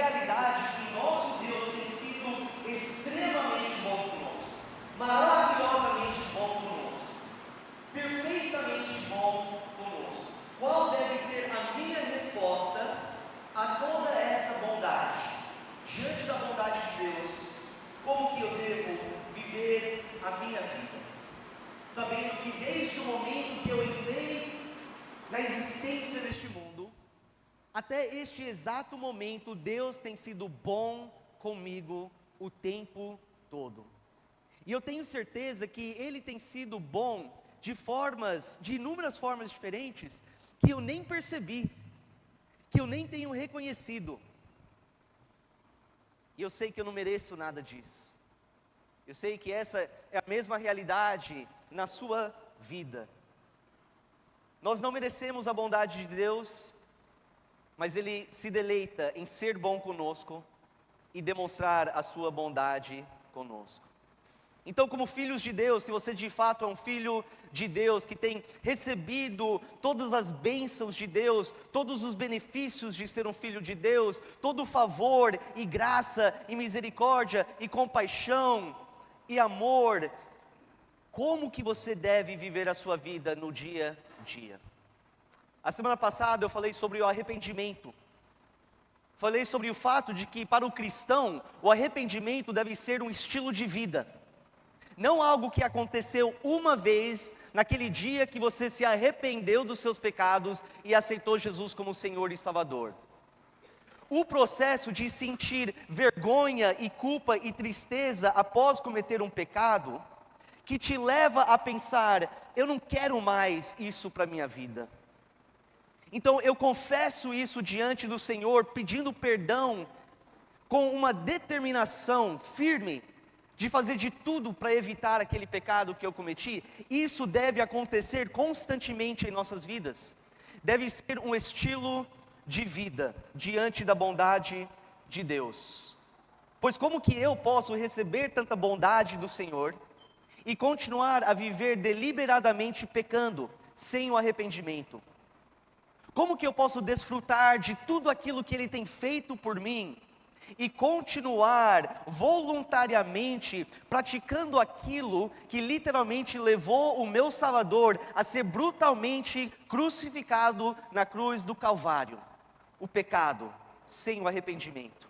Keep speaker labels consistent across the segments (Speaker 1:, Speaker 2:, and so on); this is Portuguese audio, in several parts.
Speaker 1: realidade que nosso Deus tem sido extremamente bom conosco, maravilhosamente bom conosco, perfeitamente bom conosco. Qual deve ser a minha resposta a toda essa bondade? Diante da bondade de Deus, como que eu devo viver a minha vida? Sabendo que desde o momento que eu entrei na existência deste mundo, até este exato momento, Deus tem sido bom comigo o tempo todo. E eu tenho certeza que Ele tem sido bom de inúmeras formas diferentes, que eu nem percebi, que eu nem tenho reconhecido. E eu sei que eu não mereço nada disso. Eu sei que essa é a mesma realidade na sua vida. Nós não merecemos a bondade de Deus, mas Ele se deleita em ser bom conosco e demonstrar a sua bondade conosco. Então, como filhos de Deus, se você de fato é um filho de Deus, que tem recebido todas as bênçãos de Deus, todos os benefícios de ser um filho de Deus, todo o favor e graça e misericórdia e compaixão e amor, como que você deve viver a sua vida no dia a dia? A semana passada eu falei sobre o arrependimento. Falei sobre o fato de que para o cristão, o arrependimento deve ser um estilo de vida. Não algo que aconteceu uma vez, naquele dia que você se arrependeu dos seus pecados e aceitou Jesus como Senhor e Salvador. O processo de sentir vergonha e culpa e tristeza após cometer um pecado, que te leva a pensar, eu não quero mais isso para a minha vida. Então eu confesso isso diante do Senhor, pedindo perdão, com uma determinação firme, de fazer de tudo para evitar aquele pecado que eu cometi. Isso deve acontecer constantemente em nossas vidas. Deve ser um estilo de vida, diante da bondade de Deus. Pois como que eu posso receber tanta bondade do Senhor, e continuar a viver deliberadamente pecando, sem o arrependimento? Como que eu posso desfrutar de tudo aquilo que Ele tem feito por mim, e continuar voluntariamente praticando aquilo que literalmente levou o meu Salvador a ser brutalmente crucificado na cruz do Calvário? O pecado, sem o arrependimento.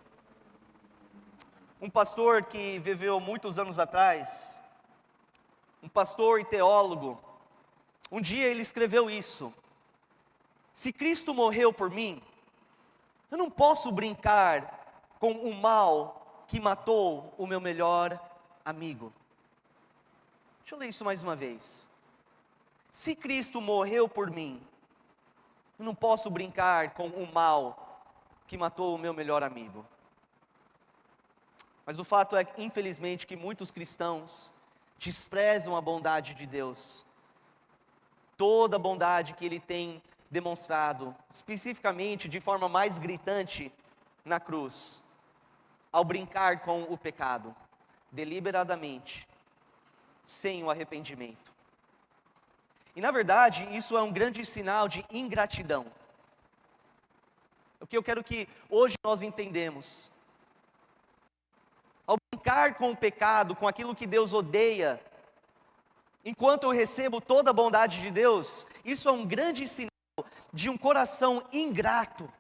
Speaker 1: Um pastor que viveu muitos anos atrás, um pastor e teólogo, um dia ele escreveu isso: se Cristo morreu por mim, eu não posso brincar com o mal que matou o meu melhor amigo. Deixa eu ler isso mais uma vez. Se Cristo morreu por mim, eu não posso brincar com o mal que matou o meu melhor amigo. Mas o fato é, infelizmente, que muitos cristãos desprezam a bondade de Deus. Toda a bondade que Ele tem demonstrado, especificamente de forma mais gritante na cruz, ao brincar com o pecado, deliberadamente, sem o arrependimento. E na verdade, isso é um grande sinal de ingratidão. O que eu quero que hoje nós entendemos: ao brincar com o pecado, com aquilo que Deus odeia, enquanto eu recebo toda a bondade de Deus, isso é um grande sinal de um coração ingrato.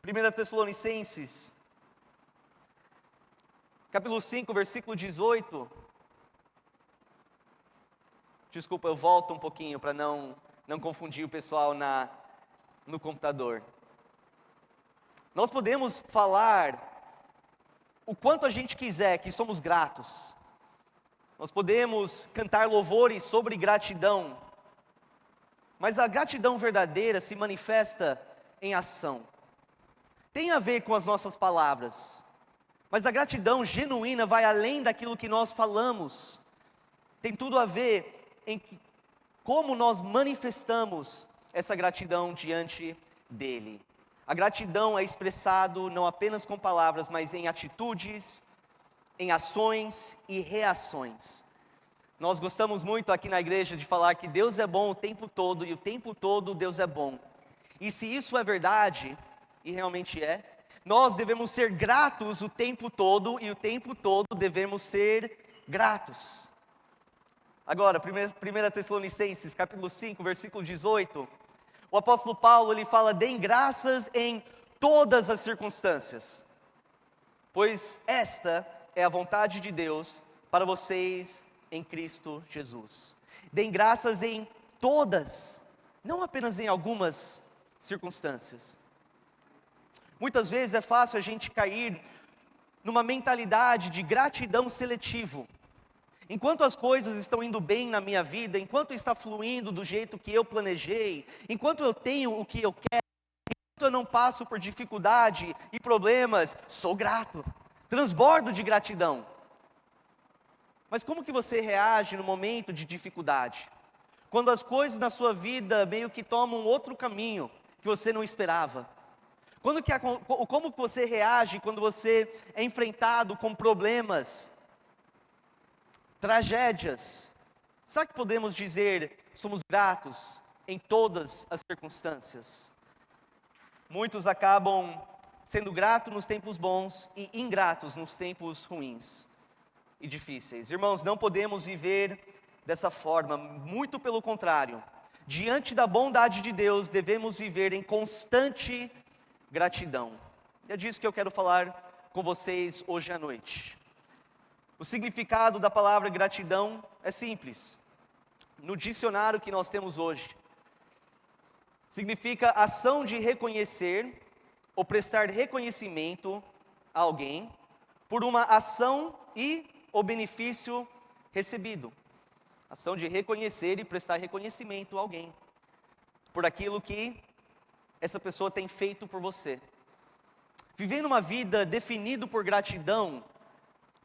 Speaker 1: 1 Tessalonicenses, capítulo 5, versículo 18. Desculpa, eu volto um pouquinho para não confundir o pessoal no computador. Nós podemos falar o quanto a gente quiser que somos gratos. Nós podemos cantar louvores sobre gratidão. Mas a gratidão verdadeira se manifesta em ação. Tem a ver com as nossas palavras, mas a gratidão genuína vai além daquilo que nós falamos. Tem tudo a ver em como nós manifestamos essa gratidão diante dEle. A gratidão é expressado não apenas com palavras, mas em atitudes, em ações e reações. Nós gostamos muito aqui na igreja de falar que Deus é bom o tempo todo, e o tempo todo Deus é bom. E se isso é verdade, e realmente é, nós devemos ser gratos o tempo todo, e o tempo todo devemos ser gratos. Agora, 1 Tessalonicenses, capítulo 5, versículo 18, o apóstolo Paulo, ele fala: deem graças em todas as circunstâncias, pois esta é a vontade de Deus para vocês em Cristo Jesus. Deem graças em todas, não apenas em algumas circunstâncias. Muitas vezes é fácil a gente cair numa mentalidade de gratidão seletivo. Enquanto as coisas estão indo bem na minha vida, enquanto está fluindo do jeito que eu planejei, enquanto eu tenho o que eu quero, enquanto eu não passo por dificuldade e problemas, sou grato, transbordo de gratidão. Mas como que você reage no momento de dificuldade? Quando as coisas na sua vida meio que tomam outro caminho que você não esperava? Como que você reage quando você é enfrentado com problemas, tragédias? Será que podemos dizer somos gratos em todas as circunstâncias? Muitos acabam sendo gratos nos tempos bons e ingratos nos tempos ruins e difíceis. Irmãos, não podemos viver dessa forma, muito pelo contrário. Diante da bondade de Deus, devemos viver em constante gratidão. E é disso que eu quero falar com vocês hoje à noite. O significado da palavra gratidão é simples. No dicionário que nós temos hoje, significa ação de reconhecer ou prestar reconhecimento a alguém por uma ação e o benefício recebido. Ação de reconhecer e prestar reconhecimento a alguém por aquilo que essa pessoa tem feito por você. Vivendo uma vida definida por gratidão,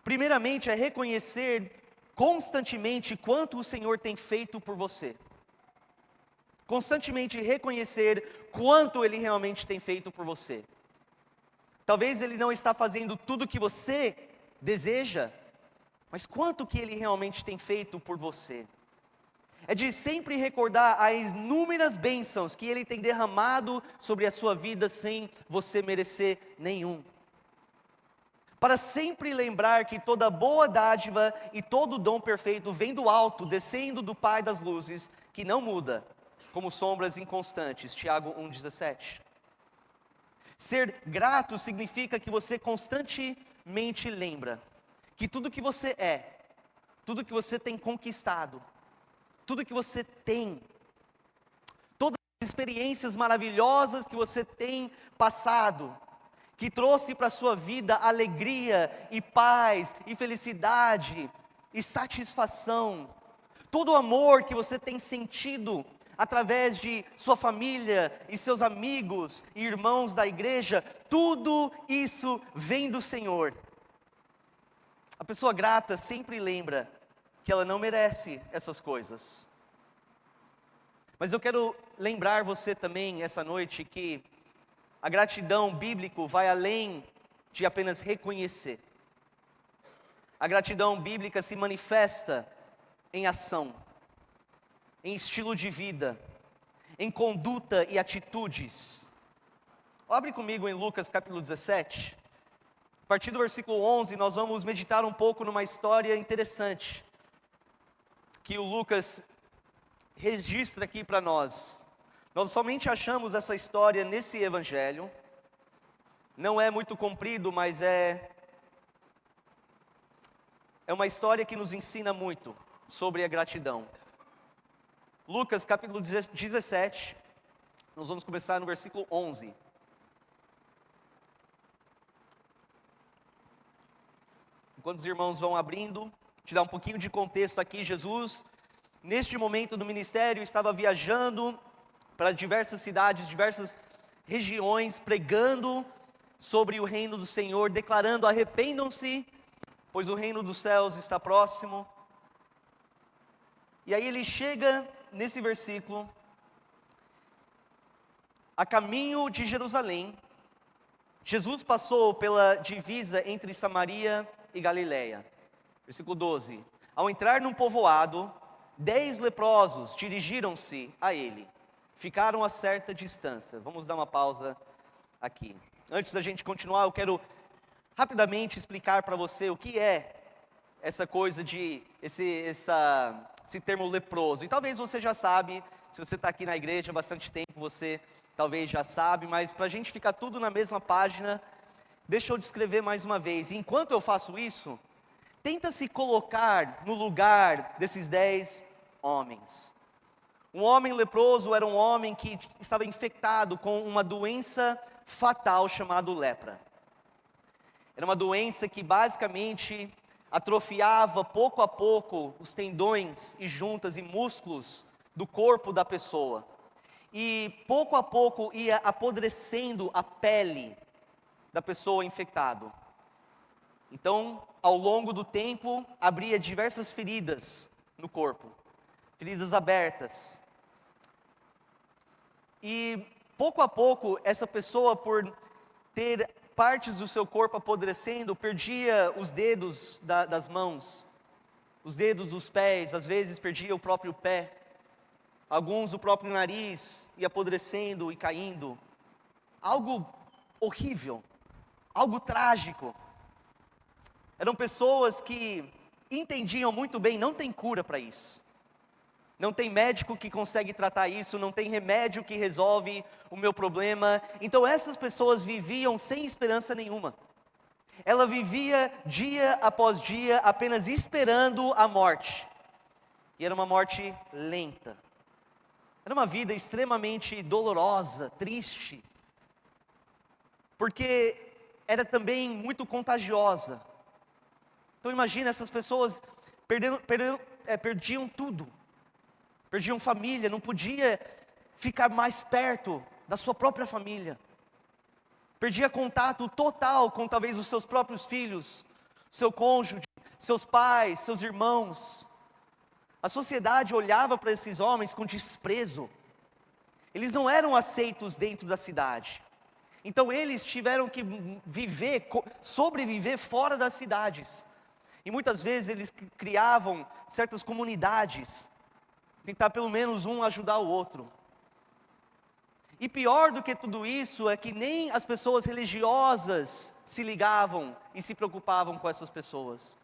Speaker 1: primeiramente é reconhecer constantemente quanto o Senhor tem feito por você. Constantemente reconhecer quanto Ele realmente tem feito por você. Talvez Ele não está fazendo tudo o que você deseja, mas quanto que Ele realmente tem feito por você. É de sempre recordar as inúmeras bênçãos que Ele tem derramado sobre a sua vida sem você merecer nenhum. Para sempre lembrar que toda boa dádiva e todo dom perfeito vem do alto, descendo do Pai das luzes, que não muda, como sombras inconstantes. Tiago 1,17. Ser grato significa que você constantemente lembra que tudo que você é, tudo que você tem conquistado, tudo que você tem, todas as experiências maravilhosas que você tem passado, que trouxe para a sua vida alegria e paz e felicidade e satisfação, todo o amor que você tem sentido através de sua família e seus amigos e irmãos da igreja, tudo isso vem do Senhor. A pessoa grata sempre lembra que ela não merece essas coisas. Mas eu quero lembrar você também essa noite que a gratidão bíblica vai além de apenas reconhecer. A gratidão bíblica se manifesta em ação, em estilo de vida, em conduta e atitudes. Abre comigo em Lucas capítulo 17. A partir do versículo 11, nós vamos meditar um pouco numa história interessante que o Lucas registra aqui para nós. Nós somente achamos essa história nesse evangelho. Não é muito comprido, mas é uma história que nos ensina muito sobre a gratidão. Lucas capítulo 17, nós vamos começar no versículo 11. Enquanto os irmãos vão abrindo, te dar um pouquinho de contexto aqui. Jesus, neste momento do ministério, estava viajando para diversas cidades, diversas regiões, pregando sobre o reino do Senhor, declarando: arrependam-se, pois o reino dos céus está próximo. E aí ele chega nesse versículo, a caminho de Jerusalém. Jesus passou pela divisa entre Samaria e Galileia. Versículo 12. Ao entrar num povoado, 10 leprosos dirigiram-se a ele. ficaram a certa distância. Vamos dar uma pausa aqui. Antes da gente continuar, eu quero rapidamente explicar para você o que é essa coisa de, esse termo leproso. E talvez você já sabe, se você está aqui na igreja há bastante tempo, você talvez já sabe, mas para a gente ficar tudo na mesma página, deixa eu descrever mais uma vez. Enquanto eu faço isso, tenta se colocar no lugar desses 10 homens. Um homem leproso era um homem que estava infectado com uma doença fatal chamada lepra. Era uma doença que basicamente atrofiava pouco a pouco os tendões e juntas e músculos do corpo da pessoa. E pouco a pouco ia apodrecendo a pele da pessoa infectada. Então, ao longo do tempo, abria diversas feridas no corpo, feridas abertas. E pouco a pouco, essa pessoa, por ter partes do seu corpo apodrecendo, perdia os dedos das mãos, os dedos dos pés, às vezes perdia o próprio pé, alguns o próprio nariz, ia apodrecendo e caindo. Algo horrível, algo trágico. Eram pessoas que entendiam muito bem, não tem cura para isso. Não tem médico que consegue tratar isso, não tem remédio que resolve o meu problema. Então essas pessoas viviam sem esperança nenhuma. Ela vivia dia após dia apenas esperando a morte. E era uma morte lenta. Era uma vida extremamente dolorosa, triste. Porque era também muito contagiosa. Então imagina, essas pessoas perdiam tudo. Perdiam família, não podia ficar mais perto da sua própria família. Perdia contato total com talvez os seus próprios filhos, seu cônjuge, seus pais, seus irmãos. A sociedade olhava para esses homens com desprezo. Eles não eram aceitos dentro da cidade. Então eles tiveram que sobreviver fora das cidades. E muitas vezes eles criavam certas comunidades, tentar pelo menos um ajudar o outro. E pior do que tudo isso é que nem as pessoas religiosas se ligavam e se preocupavam com essas pessoas.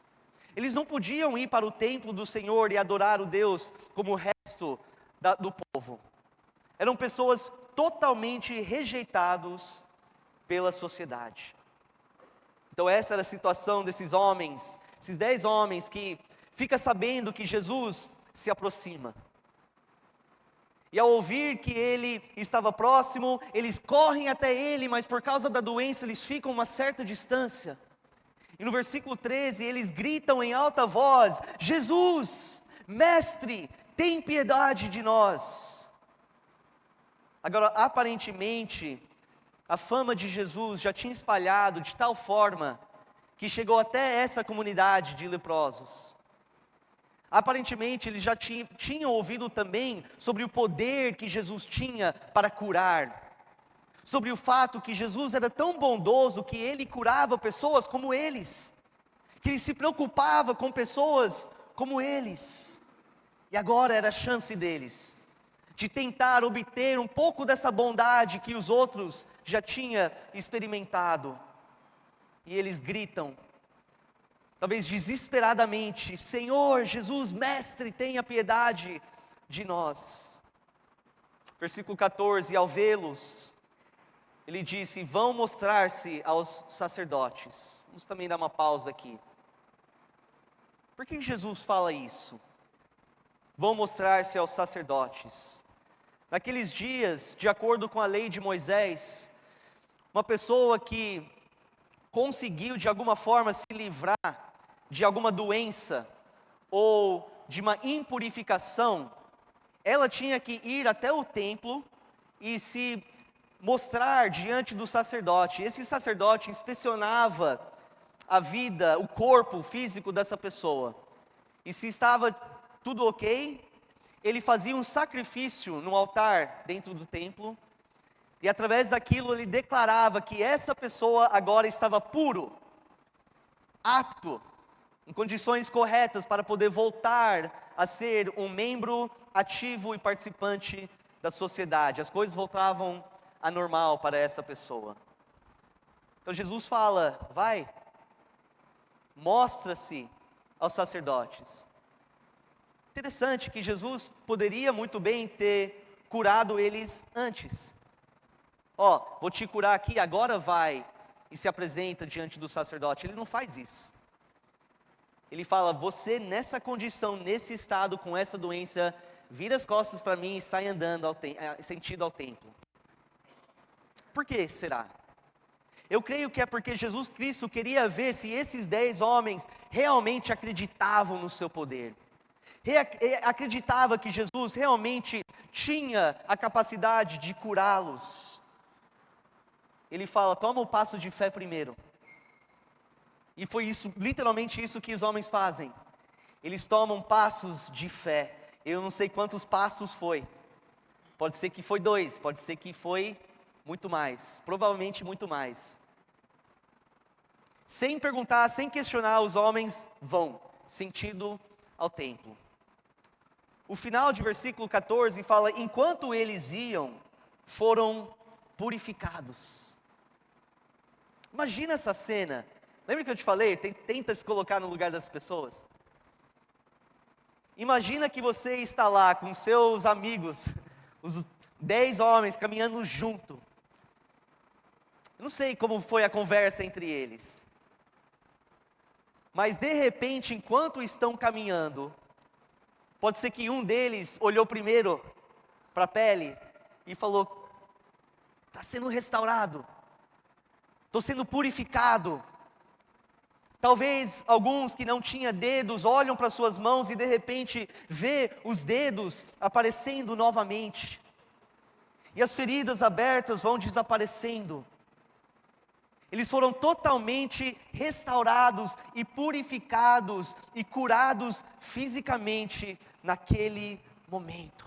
Speaker 1: Eles não podiam ir para o templo do Senhor e adorar o Deus como o resto do povo. Eram pessoas totalmente rejeitados pela sociedade. Então essa era a situação desses homens, esses 10 homens que fica sabendo que Jesus se aproxima. E ao ouvir que ele estava próximo, eles correm até ele, mas por causa da doença eles ficam a uma certa distância. E no versículo 13 eles gritam em alta voz: Jesus, mestre, tem piedade de nós. Agora, aparentemente, a fama de Jesus já tinha espalhado de tal forma que chegou até essa comunidade de leprosos. Aparentemente eles já tinham ouvido também sobre o poder que Jesus tinha para curar, sobre o fato que Jesus era tão bondoso que ele curava pessoas como eles, que ele se preocupava com pessoas como eles. E agora era a chance deles de tentar obter um pouco dessa bondade que os outros já tinham experimentado. E eles gritam, talvez desesperadamente: Senhor, Jesus, mestre, tenha piedade de nós. Versículo 14, ao vê-los, ele disse: vão mostrar-se aos sacerdotes. Vamos também dar uma pausa aqui. Por que Jesus fala isso? Vão mostrar-se aos sacerdotes. Naqueles dias, de acordo com a lei de Moisés, uma pessoa que conseguiu de alguma forma se livrar de alguma doença ou de uma impurificação, ela tinha que ir até o templo e se mostrar diante do sacerdote. Esse sacerdote inspecionava a vida, o corpo físico dessa pessoa. E se estava tudo ok, ele fazia um sacrifício no altar dentro do templo. E através daquilo ele declarava que essa pessoa agora estava puro, apto, em condições corretas para poder voltar a ser um membro ativo e participante da sociedade, as coisas voltavam a normal para essa pessoa. Então Jesus fala: vai, mostra-se aos sacerdotes. Interessante que Jesus poderia muito bem ter curado eles antes. Vou te curar aqui, agora vai, e se apresenta diante do sacerdote. Ele não faz isso. Ele fala: você nessa condição, nesse estado, com essa doença, vira as costas para mim e sai andando sentido ao templo. Por que será? Eu creio que é porque Jesus Cristo queria ver se esses 10 homens realmente acreditavam no seu poder. Acreditava que Jesus realmente tinha a capacidade de curá-los. Ele fala: toma o passo de fé primeiro. E foi isso, literalmente isso que os homens fazem. Eles tomam passos de fé. Eu não sei quantos passos foi. Pode ser que foi 2, pode ser que foi muito mais, provavelmente muito mais. Sem perguntar, sem questionar, os homens vão, sentido ao templo. O final de versículo 14 fala: enquanto eles iam, foram purificados. Imagina essa cena. Lembra que eu te falei? Tenta se colocar no lugar das pessoas. Imagina que você está lá com seus amigos, os 10 homens caminhando junto. Eu não sei como foi a conversa entre eles. Mas de repente, enquanto estão caminhando, pode ser que um deles olhou primeiro para a pele e falou: está sendo restaurado, estou sendo purificado. Talvez alguns que não tinham dedos olham para suas mãos e de repente vê os dedos aparecendo novamente. E as feridas abertas vão desaparecendo. Eles foram totalmente restaurados e purificados e curados fisicamente naquele momento.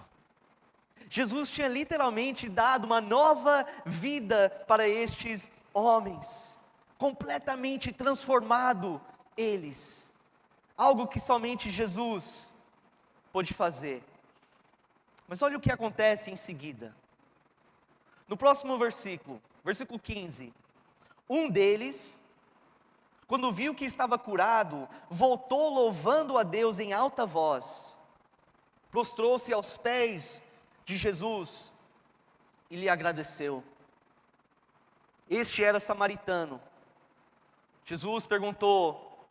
Speaker 1: Jesus tinha literalmente dado uma nova vida para estes homens. Completamente transformado eles. Algo que somente Jesus pôde fazer. Mas olha o que acontece em seguida. No próximo versículo, versículo 15. Um deles, quando viu que estava curado, voltou louvando a Deus em alta voz. Prostrou-se aos pés de Jesus e lhe agradeceu. Este era samaritano. Jesus perguntou: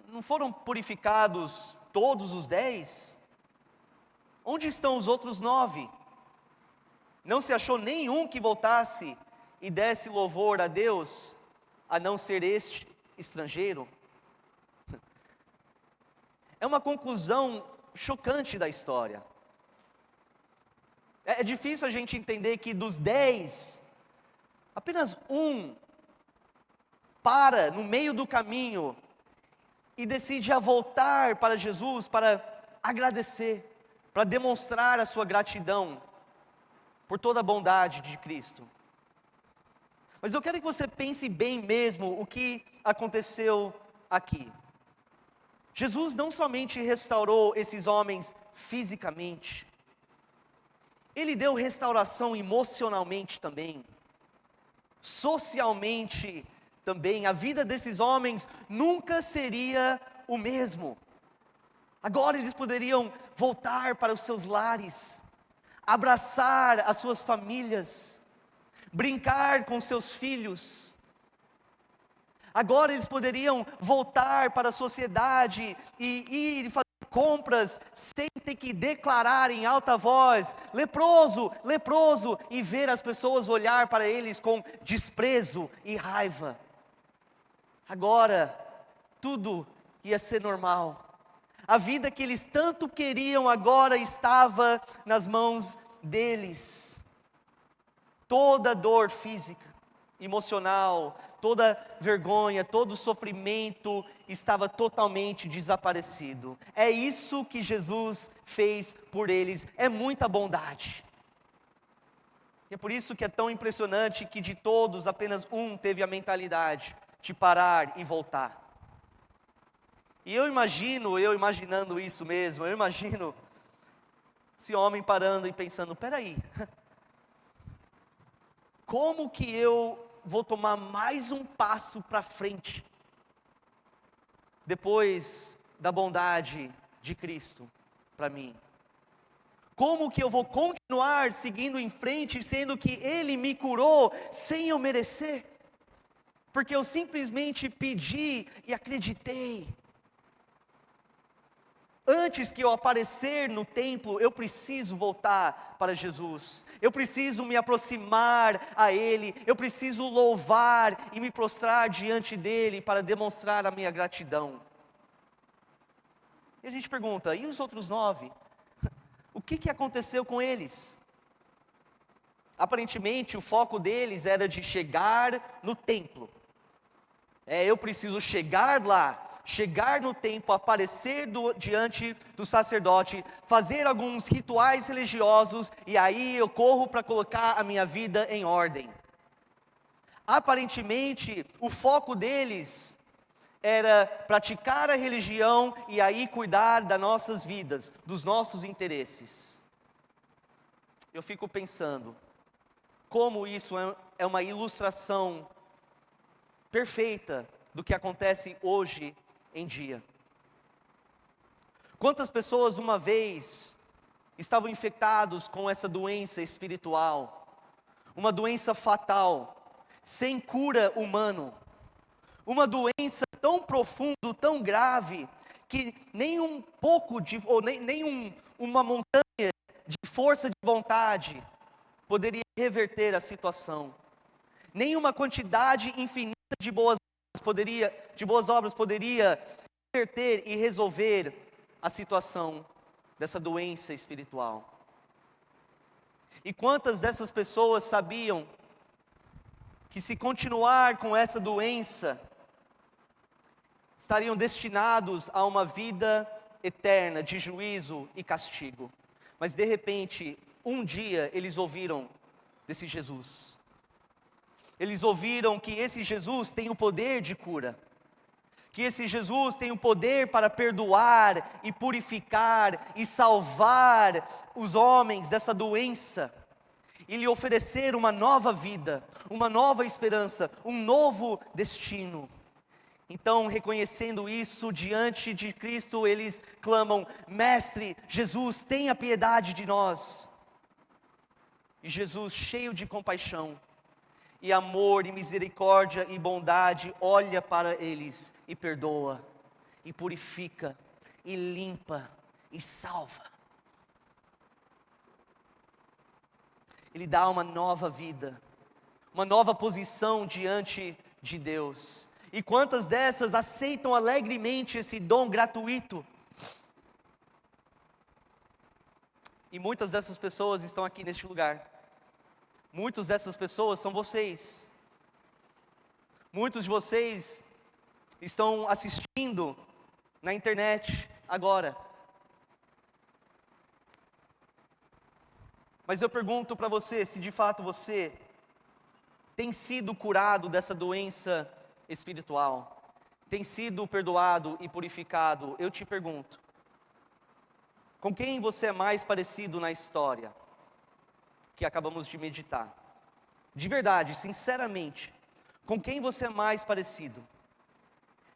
Speaker 1: não foram purificados todos os 10? Onde estão os outros 9? Não se achou nenhum que voltasse e desse louvor a Deus, a não ser este estrangeiro? É uma conclusão chocante da história. É difícil a gente entender que dos 10, apenas um para no meio do caminho e decide a voltar para Jesus para agradecer, para demonstrar a sua gratidão por toda a bondade de Cristo. Mas eu quero que você pense bem mesmo o que aconteceu aqui. Jesus não somente restaurou esses homens fisicamente, Ele deu restauração emocionalmente também, socialmente também. A vida desses homens nunca seria o mesmo. Agora eles poderiam voltar para os seus lares, abraçar as suas famílias, brincar com seus filhos. Agora eles poderiam voltar para a sociedade e ir fazer compras sem ter que declarar em alta voz: leproso, leproso, e ver as pessoas olhar para eles com desprezo e raiva. Agora tudo ia ser normal. A vida que eles tanto queriam agora estava nas mãos deles. Toda dor física, emocional, toda vergonha, todo sofrimento estava totalmente desaparecido. É isso que Jesus fez por eles. É muita bondade. E é por isso que é tão impressionante que de todos apenas um teve a mentalidade de parar e voltar. E eu imaginando isso mesmo, eu imagino Esse homem parando e pensando: peraí, como que eu vou tomar mais um passo para frente, depois da bondade de Cristo para mim? Como que eu vou continuar seguindo em frente, sendo que Ele me curou sem eu merecer? Porque eu simplesmente pedi e acreditei. Antes que eu aparecer no templo, eu preciso voltar para Jesus. Eu preciso me aproximar a Ele. Eu preciso louvar e me prostrar diante dEle para demonstrar a minha gratidão. E a gente pergunta: e os outros 9? O que aconteceu com eles? Aparentemente o foco deles era de chegar no templo. Eu preciso chegar lá, chegar no templo, aparecer diante do sacerdote, fazer alguns rituais religiosos, e aí eu corro para colocar a minha vida em ordem. Aparentemente o foco deles era praticar a religião e aí cuidar das nossas vidas, dos nossos interesses. Eu fico pensando, como isso é uma ilustração perfeita do que acontece hoje em dia. Quantas pessoas uma vez estavam infectados com essa doença espiritual, uma doença fatal, sem cura humana, uma doença tão profunda, tão grave, que nem um pouco ou uma montanha de força de vontade poderia reverter a situação. Nenhuma quantidade infinita de boas obras poderia reverter e resolver a situação dessa doença espiritual. E quantas dessas pessoas sabiam que, se continuar com essa doença, estariam destinados a uma vida eterna de juízo e castigo? Mas de repente, um dia eles ouviram desse Jesus. Eles ouviram que esse Jesus tem o poder de cura, que esse Jesus tem o poder para perdoar e purificar e salvar os homens dessa doença, e lhe oferecer uma nova vida, uma nova esperança, um novo destino. Então, reconhecendo isso diante de Cristo, eles clamam: Mestre, Jesus, tenha piedade de nós. E Jesus, cheio de compaixão, e amor, e misericórdia, e bondade, olha para eles, e perdoa, e purifica, e limpa, e salva. Ele dá uma nova vida, uma nova posição diante de Deus. E quantas dessas aceitam alegremente esse dom gratuito? E muitas dessas pessoas estão aqui neste lugar. Muitas dessas pessoas são vocês. Muitos de vocês estão assistindo na internet agora. Mas eu pergunto para você, se de fato você tem sido curado dessa doença espiritual, tem sido perdoado e purificado. Eu te pergunto, com quem você é mais parecido na história que acabamos de meditar? De verdade, sinceramente, com quem você é mais parecido?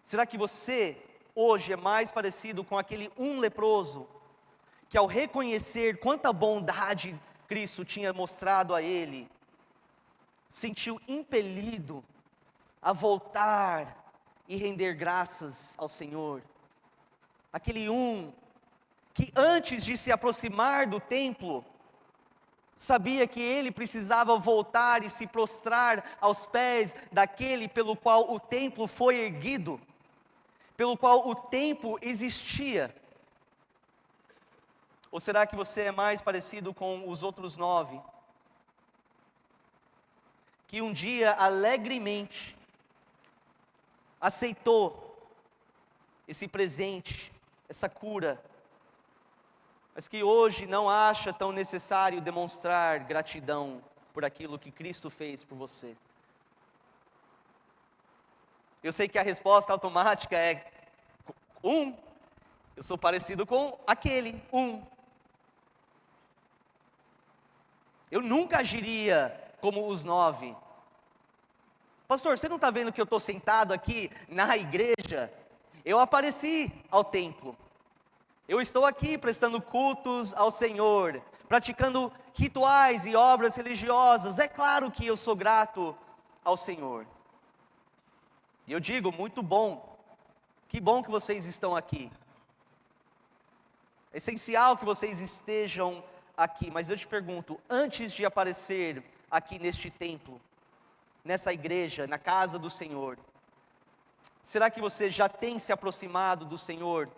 Speaker 1: Será que você hoje é mais parecido com aquele leproso, que ao reconhecer quanta bondade Cristo tinha mostrado a ele, sentiu impelido a voltar e render graças ao Senhor? Aquele que antes de se aproximar do templo, sabia que ele precisava voltar e se prostrar aos pés daquele pelo qual o templo foi erguido, pelo qual o templo existia. Ou será que você é mais parecido com os outros 9, que um dia alegremente aceitou esse presente, essa cura, mas que hoje não acha tão necessário demonstrar gratidão por aquilo que Cristo fez por você? Eu sei que a resposta automática é eu sou parecido com aquele Eu nunca agiria como os 9. Pastor, você não está vendo que eu estou sentado aqui na igreja? Eu apareci ao templo. Eu estou aqui prestando cultos ao Senhor, praticando rituais e obras religiosas. É claro que eu sou grato ao Senhor. E eu digo, muito bom. Que bom que vocês estão aqui. É essencial que vocês estejam aqui. Mas eu te pergunto, antes de aparecer aqui neste templo, nessa igreja, na casa do Senhor, será que você já tem se aproximado do Senhor?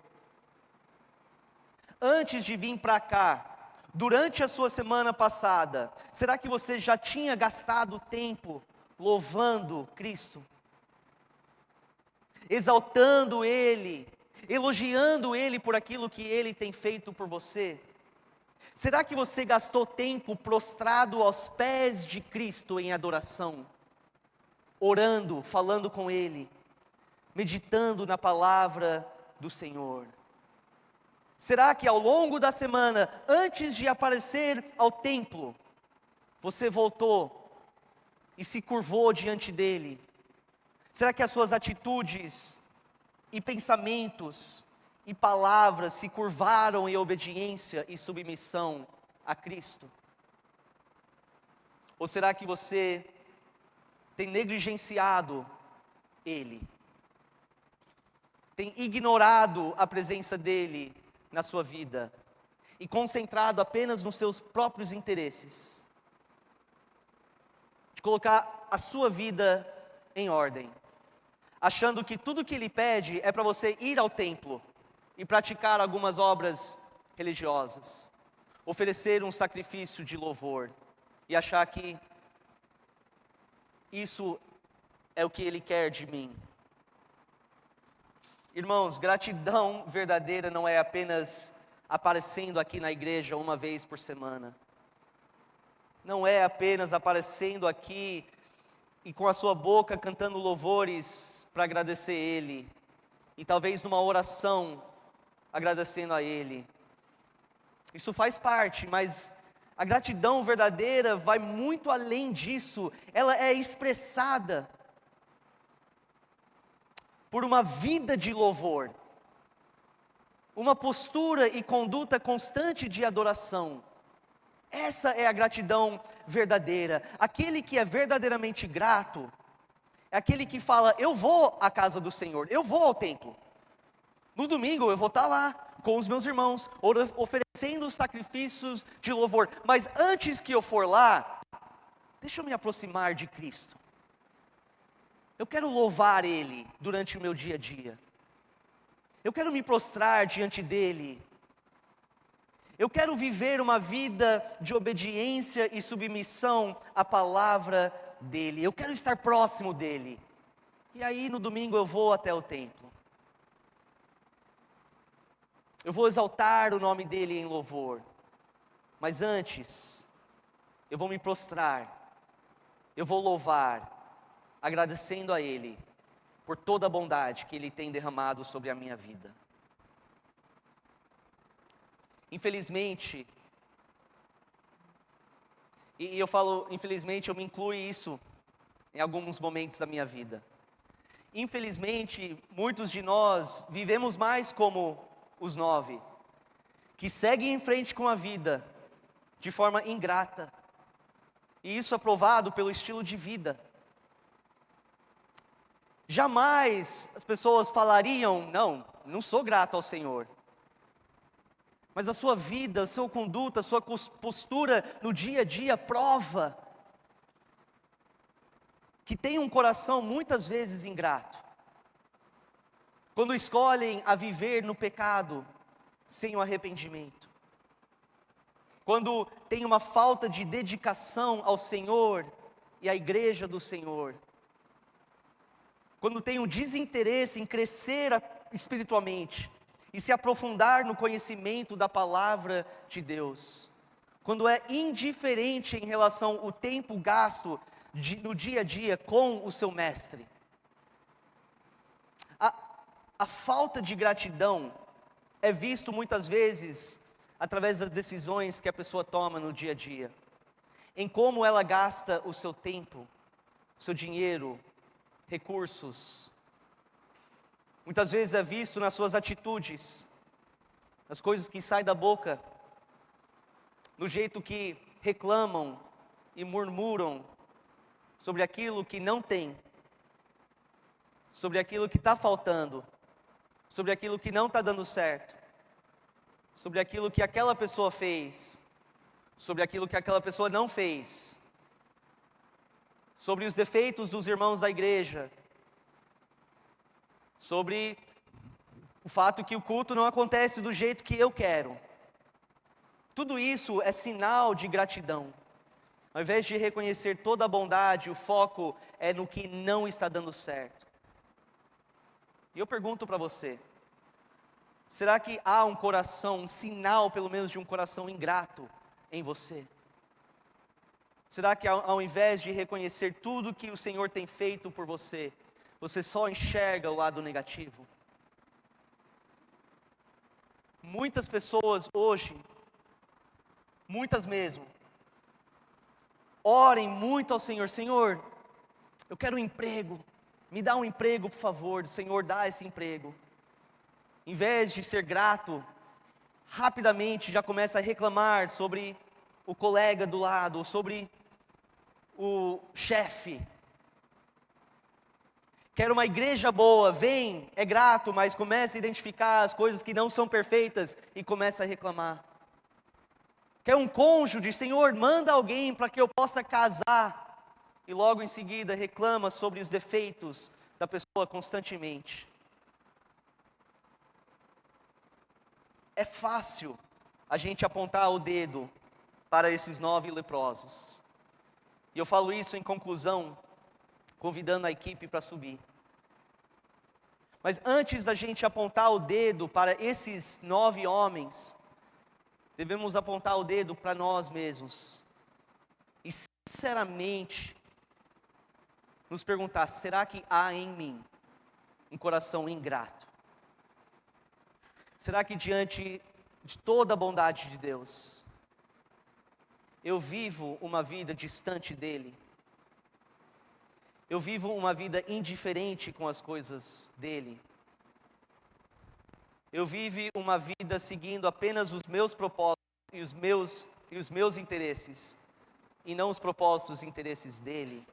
Speaker 1: Antes de vir para cá, durante a sua semana passada, será que você já tinha gastado tempo louvando Cristo? Exaltando Ele, elogiando Ele por aquilo que Ele tem feito por você? Será que você gastou tempo prostrado aos pés de Cristo em adoração? Orando, falando com Ele, meditando na palavra do Senhor? Será que ao longo da semana, antes de aparecer ao templo, você voltou e se curvou diante dele? Será que as suas atitudes e pensamentos e palavras se curvaram em obediência e submissão a Cristo? Ou será que você tem negligenciado Ele? Tem ignorado a presença dEle na sua vida e concentrado apenas nos seus próprios interesses, de colocar a sua vida em ordem, achando que tudo que Ele pede é para você ir ao templo e praticar algumas obras religiosas, oferecer um sacrifício de louvor e achar que isso é o que Ele quer de mim. Irmãos, gratidão verdadeira não é apenas aparecendo aqui na igreja uma vez por semana. Não é apenas aparecendo aqui e com a sua boca cantando louvores para agradecer Ele. E talvez numa oração agradecendo a Ele. Isso faz parte, mas a gratidão verdadeira vai muito além disso. Ela é expressada por uma vida de louvor, uma postura e conduta constante de adoração. Essa é a gratidão verdadeira. Aquele que é verdadeiramente grato é aquele que fala: eu vou à casa do Senhor, eu vou ao templo. No domingo eu vou estar lá com os meus irmãos, oferecendo sacrifícios de louvor. Mas antes que eu for lá, deixa eu me aproximar de Cristo. Eu quero louvar Ele durante o meu dia a dia. Eu quero me prostrar diante dEle. Eu quero viver uma vida de obediência e submissão à palavra dEle. Eu quero estar próximo dEle. E aí no domingo eu vou até o templo. Eu vou exaltar o nome dEle em louvor. Mas antes, eu vou me prostrar. Eu vou louvar, agradecendo a Ele por toda a bondade que Ele tem derramado sobre a minha vida. Infelizmente, e eu falo infelizmente, eu me incluo isso em alguns momentos da minha vida. Infelizmente, muitos de nós vivemos mais como os 9, que seguem em frente com a vida de forma ingrata. E isso é provado pelo estilo de vida. Jamais as pessoas falariam: não sou grato ao Senhor. Mas a sua vida, a sua conduta, a sua postura no dia a dia prova que tem um coração muitas vezes ingrato. Quando escolhem a viver no pecado sem o arrependimento. Quando tem uma falta de dedicação ao Senhor e à igreja do Senhor. Quando tem um desinteresse em crescer espiritualmente e se aprofundar no conhecimento da palavra de Deus. Quando é indiferente em relação ao tempo gasto no dia a dia com o seu mestre. A falta de gratidão é visto muitas vezes através das decisões que a pessoa toma no dia a dia. em como ela gasta o seu tempo, o seu dinheiro, recursos. Muitas vezes é visto nas suas atitudes, nas coisas que saem da boca, no jeito que reclamam e murmuram sobre aquilo que não tem, sobre aquilo que está faltando, sobre aquilo que não está dando certo, sobre aquilo que aquela pessoa fez, sobre aquilo que aquela pessoa não fez, sobre os defeitos dos irmãos da igreja, sobre o fato que o culto não acontece do jeito que eu quero. Tudo isso é sinal de gratidão. Ao invés de reconhecer toda a bondade, o foco é no que não está dando certo. E eu pergunto para você, será que há um coração, um sinal pelo menos de um coração ingrato em você? Será que ao invés de reconhecer tudo que o Senhor tem feito por você, você só enxerga o lado negativo? Muitas pessoas hoje, muitas mesmo, orem muito ao Senhor: Senhor, eu quero um emprego, me dá um emprego por favor, Senhor, dá esse emprego. Em vez de ser grato, rapidamente já começa a reclamar sobre o colega do lado, sobre o chefe. Quer uma igreja boa, vem, é grato, mas começa a identificar as coisas que não são perfeitas e começa a reclamar. Quer um cônjuge, Senhor, manda alguém para que eu possa casar, e logo em seguida reclama sobre os defeitos da pessoa constantemente. É fácil a gente apontar o dedo para esses 9 leprosos. E eu falo isso em conclusão, convidando a equipe para subir. Mas antes da gente apontar o dedo para esses 9 homens, devemos apontar o dedo para nós mesmos. E sinceramente, nos perguntar: será que há em mim um coração ingrato? Será que diante de toda a bondade de Deus, eu vivo uma vida distante dEle? Eu vivo uma vida indiferente com as coisas dEle? Eu vivo uma vida seguindo apenas os meus propósitos e os meus interesses, e não os propósitos e interesses dEle?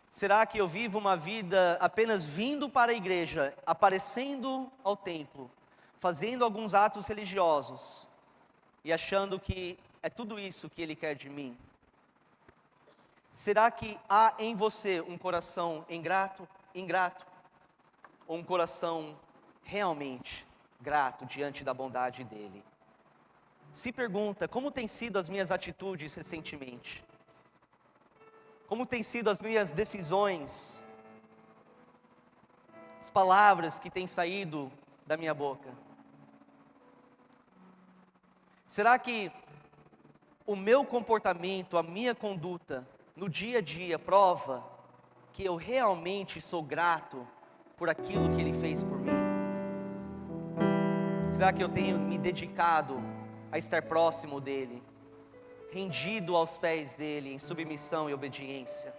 Speaker 1: Será que eu vivo uma vida apenas vindo para a igreja, aparecendo ao templo, fazendo alguns atos religiosos e achando que é tudo isso que Ele quer de mim? Será que há em você um coração ingrato, ou um coração realmente grato diante da bondade dEle? Se pergunta: como têm sido as minhas atitudes recentemente? Como têm sido as minhas decisões? As palavras que têm saído da minha boca? Será que o meu comportamento, a minha conduta no dia a dia prova que eu realmente sou grato por aquilo que Ele fez por mim? Será que eu tenho me dedicado a estar próximo dEle, rendido aos pés dEle, em submissão e obediência?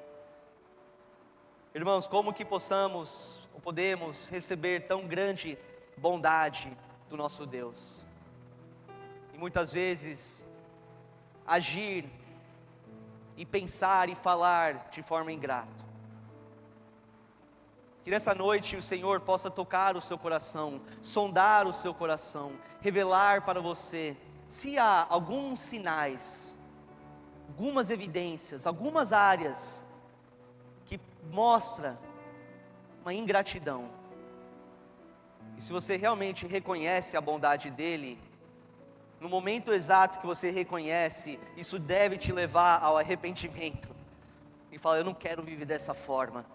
Speaker 1: Irmãos, como que podemos receber tão grande bondade do nosso Deus, e muitas vezes agir e pensar e falar de forma ingrata? Que nessa noite o Senhor possa tocar o seu coração, sondar o seu coração, revelar para você se há alguns sinais, algumas evidências, algumas áreas que mostra uma ingratidão. E se você realmente reconhece a bondade dEle, no momento exato que você reconhece, isso deve te levar ao arrependimento e falar: eu não quero viver dessa forma.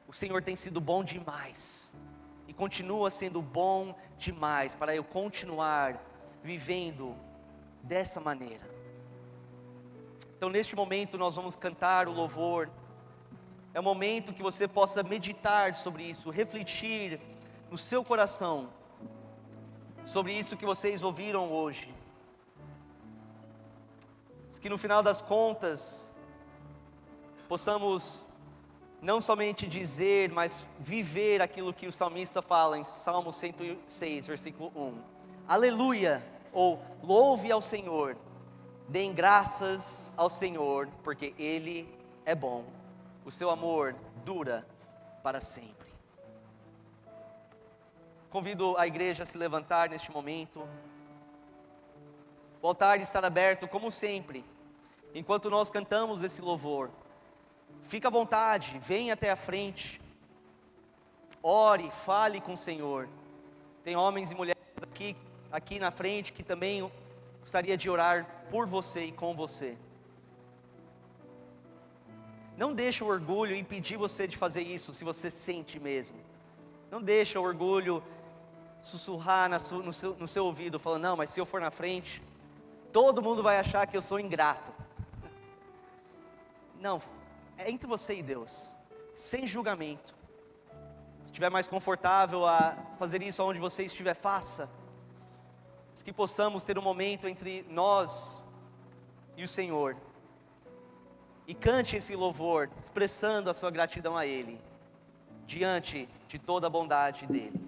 Speaker 1: O Senhor tem sido bom demais e continua sendo bom demais para eu continuar vivendo dessa maneira. Então, neste momento nós vamos cantar o louvor. É o momento que você possa meditar sobre isso, refletir no seu coração sobre isso que vocês ouviram hoje. que no final das contas, possamos não somente dizer, mas viver aquilo que o salmista fala em Salmo 106, versículo 1. Aleluia, ou louve ao Senhor, deem graças ao Senhor, porque Ele é bom, o seu amor dura para sempre. Convido a igreja a se levantar neste momento. O altar está aberto como sempre, enquanto nós cantamos esse louvor. Fica à vontade, venha até a frente, ore, fale com o Senhor. Tem homens e mulheres aqui na frente que também gostaria de orar por você e com você. Não deixe o orgulho impedir você de fazer isso, se você sente mesmo. Não deixe o orgulho sussurrar no seu ouvido, falando, não, mas se eu for na frente, todo mundo vai achar que eu sou ingrato. Não, é entre você e Deus, sem julgamento. Se estiver mais confortável a fazer isso onde você estiver, faça. Mas que possamos ter um momento entre nós e o Senhor. E cante esse louvor, expressando a sua gratidão a Ele, diante de toda a bondade dEle.